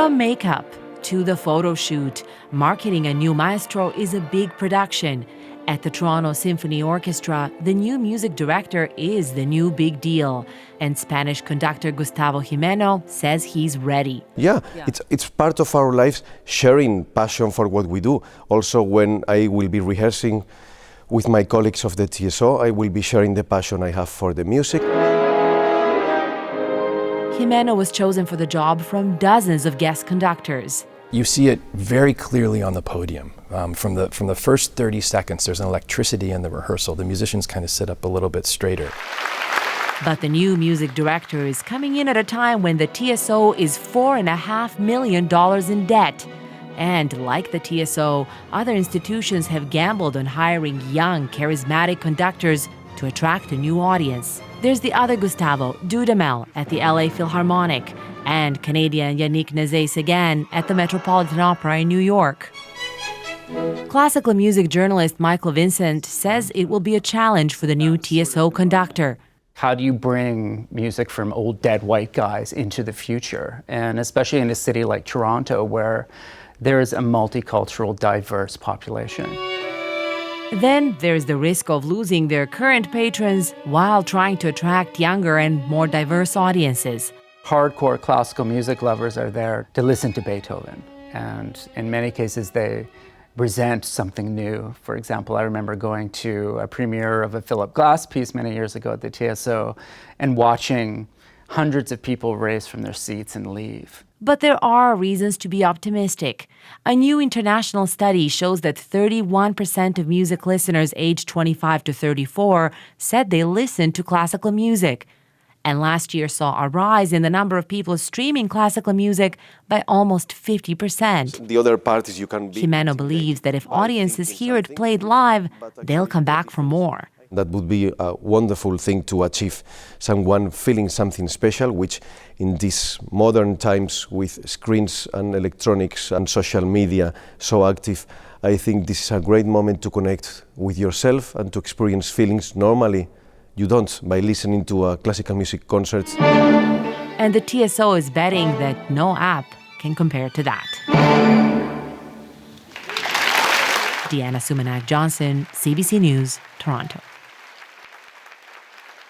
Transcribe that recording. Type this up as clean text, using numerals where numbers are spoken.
From makeup to the photo shoot, marketing a new maestro is a big production. At the Toronto Symphony Orchestra, the new music director is the new big deal. And Spanish conductor Gustavo Jimeno says he's ready. Yeah, it's part of our lives, sharing passion for what we do. Also, when I will be rehearsing with my colleagues of the TSO, I will be sharing the passion I have for the music. Jimeno was chosen for the job from dozens of guest conductors. You see it very clearly on the podium. From the first 30 seconds, there's an electricity in the rehearsal. The musicians kind of sit up a little bit straighter. But the new music director is coming in at a time when the TSO is $4.5 million in debt. And like the TSO, other institutions have gambled on hiring young, charismatic conductors to attract a new audience. There's the other Gustavo, Dudamel, at the LA Philharmonic, and Canadian Yannick Nézet-Séguin at the Metropolitan Opera in New York. Classical music journalist Michael Vincent says it will be a challenge for the new TSO conductor. How do you bring music from old dead white guys into the future? And especially in a city like Toronto, where there is a multicultural, diverse population. Then there's the risk of losing their current patrons while trying to attract younger and more diverse audiences. Hardcore classical music lovers are there to listen to Beethoven. And in many cases, they resent something new. For example, I remember going to a premiere of a Philip Glass piece many years ago at the TSO and watching hundreds of people race from their seats and leave. But there are reasons to be optimistic. A new international study shows that 31% of music listeners aged 25 to 34 said they listened to classical music. And last year saw a rise in the number of people streaming classical music by almost 50%. The other part is you can be... Jimeno believes that if audiences hear it played live, they'll come back for more. That would be a wonderful thing to achieve, someone feeling something special, which in these modern times with screens and electronics and social media so active, I think this is a great moment to connect with yourself and to experience feelings normally you don't by listening to a classical music concert. And the TSO is betting that no app can compare to that. Deanna Sumanak Johnson, CBC News, Toronto.